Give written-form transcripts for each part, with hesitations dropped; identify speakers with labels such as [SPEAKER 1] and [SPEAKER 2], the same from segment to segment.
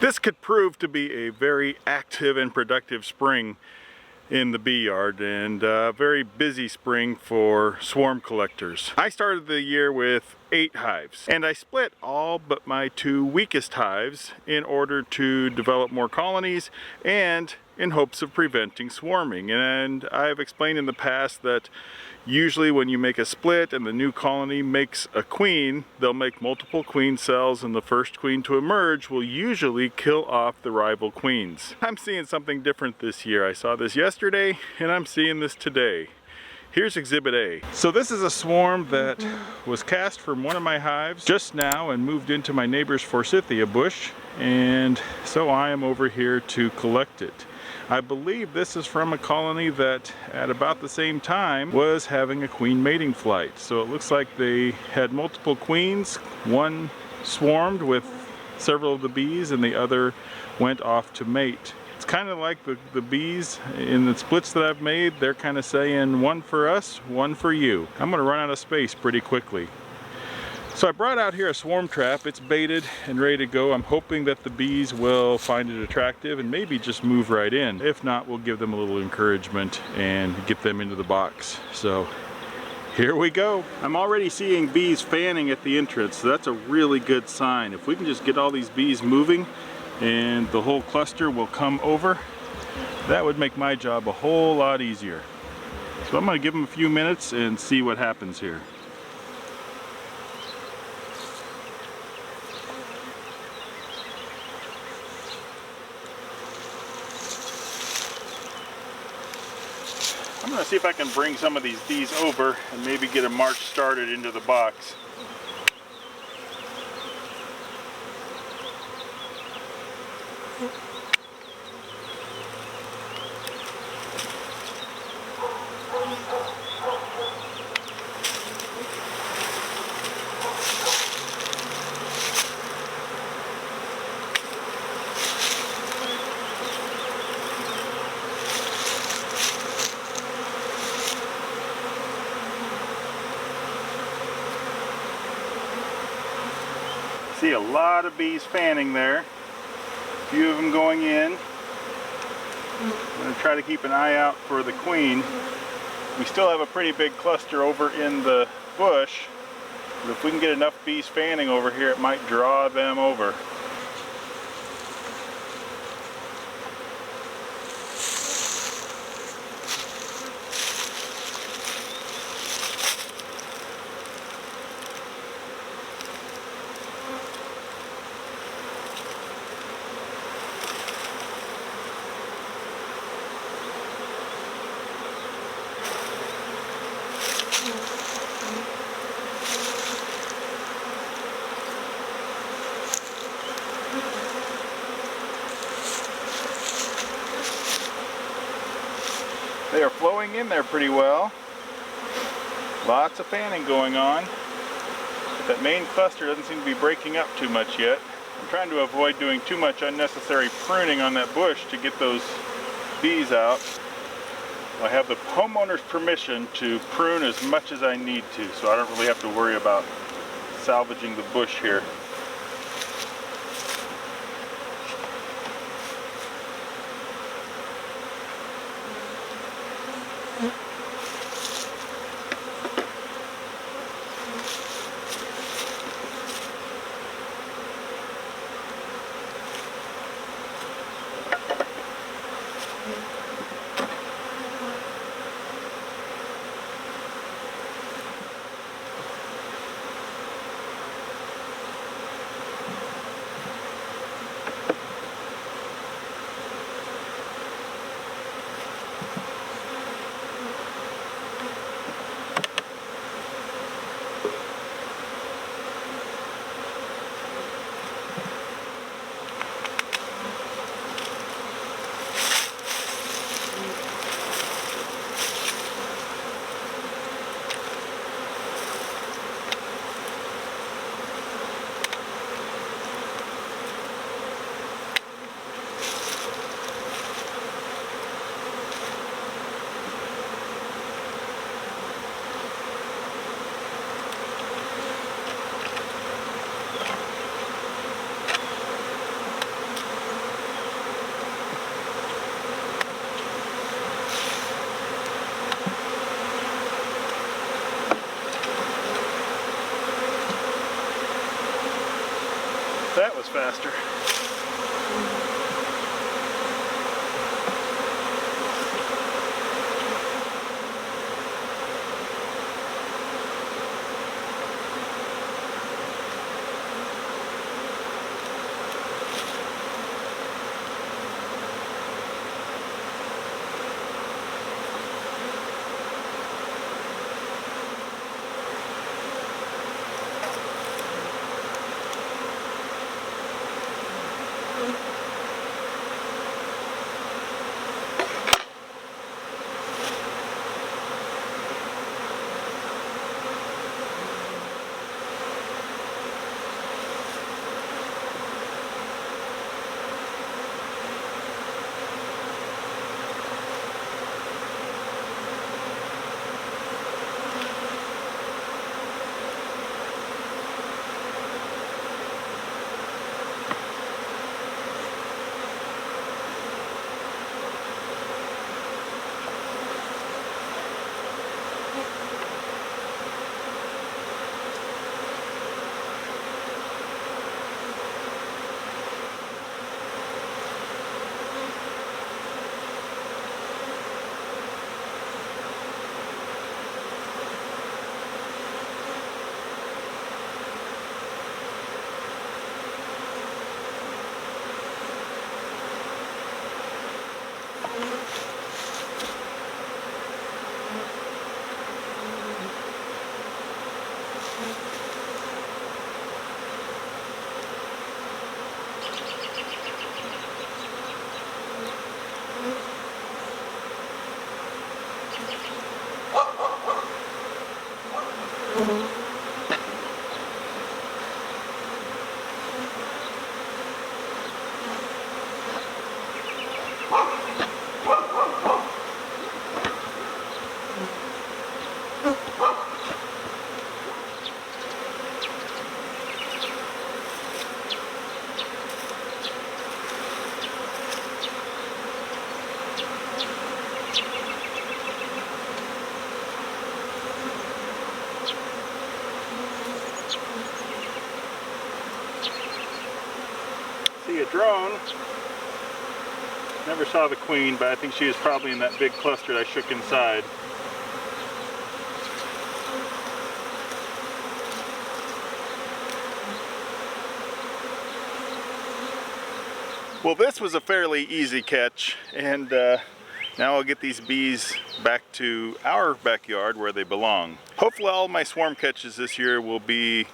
[SPEAKER 1] This could prove to be a very active and productive spring in the bee yard, and a very busy spring for swarm collectors. I started the year with 8 hives, and I split all but my 2 weakest hives in order to develop more colonies and in hopes of preventing swarming. And I've explained in the past that usually when you make a split and the new colony makes a queen, they'll make multiple queen cells, and the first queen to emerge will usually kill off the rival queens. I'm seeing something different this year. I saw this yesterday and I'm seeing this today. Here's Exhibit A. So this is a swarm that was cast from one of my hives just now and moved into my neighbor's forsythia bush, and so I am over here to collect it. I believe this is from a colony that at about the same time was having a queen mating flight. So it looks like they had multiple queens. One swarmed with several of the bees and the other went off to mate. It's kind of like the bees in the splits that I've made. They're kind of saying, one for us, one for you. I'm going to run out of space pretty quickly. So I brought out here a swarm trap. It's baited and ready to go. I'm hoping that the bees will find it attractive and maybe just move right in. If not, we'll give them a little encouragement and get them into the box. So here we go. I'm already seeing bees fanning at the entrance, so that's a really good sign. If we can just get all these bees moving and the whole cluster will come over, that would make my job a whole lot easier. So I'm going to give them a few minutes and see what happens here. I'm going to see if I can bring some of these bees over and maybe get a march started into the box. See a lot of bees fanning there, a few of them going in. I'm going to try to keep an eye out for the queen. We still have a pretty big cluster over in the bush, but if we can get enough bees fanning over here, it might draw them over. They are flowing in there pretty well. Lots of fanning going on. But that main cluster doesn't seem to be breaking up too much yet. I'm trying to avoid doing too much unnecessary pruning on that bush to get those bees out. I have the homeowner's permission to prune as much as I need to, so I don't really have to worry about salvaging the bush here. faster. See a drone. Never saw the queen, but I think she is probably in that big cluster that I shook inside. Well, this was a fairly easy catch, and now I'll get these bees back to our backyard where they belong. Hopefully all my swarm catches this year will be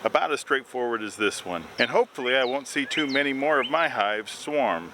[SPEAKER 1] about as straightforward as this one. And hopefully I won't see too many more of my hives swarm.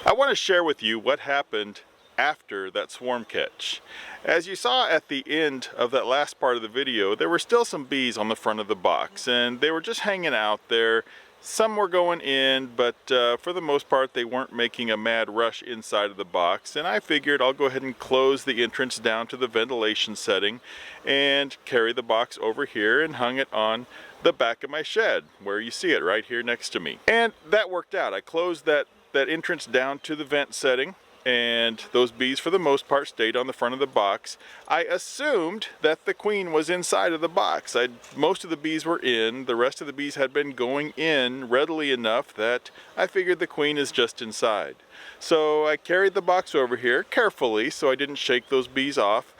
[SPEAKER 1] I want to share with you what happened after that swarm catch. As you saw at the end of that last part of the video, there were still some bees on the front of the box, and they were just hanging out there. Some were going in, but for the most part they weren't making a mad rush inside of the box, and I figured I'll go ahead and close the entrance down to the ventilation setting and carry the box over here and hung it on the back of my shed, where you see it right here next to me. And that worked out. I closed that entrance down to the vent setting, and those bees for the most part stayed on the front of the box. I assumed that the queen was inside of the box. Most of the bees were in, the rest of the bees had been going in readily enough that I figured the queen is just inside. So I carried the box over here carefully so I didn't shake those bees off,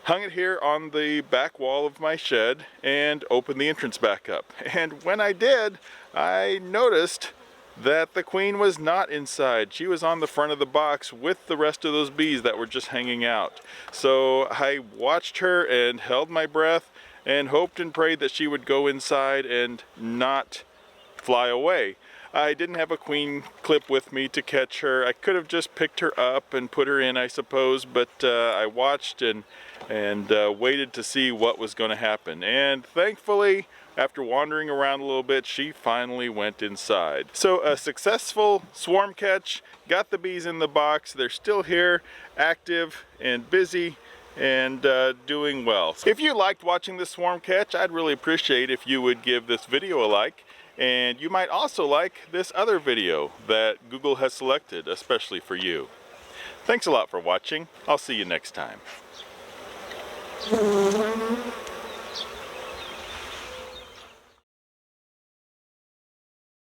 [SPEAKER 1] hung it here on the back wall of my shed, and opened the entrance back up. And when I did, I noticed that the queen was not inside. She was on the front of the box with the rest of those bees that were just hanging out. So I watched her and held my breath and hoped and prayed that she would go inside and not fly away. I didn't have a queen clip with me to catch her. I could have just picked her up and put her in, I suppose, but I watched and waited to see what was going to happen. And thankfully, after wandering around a little bit, she finally went inside. So a successful swarm catch, got the bees in the box. They're still here, active and busy, and doing well. If you liked watching this swarm catch, I'd really appreciate if you would give this video a like. And you might also like this other video that Google has selected especially for you. Thanks a lot for watching. I'll see you next time.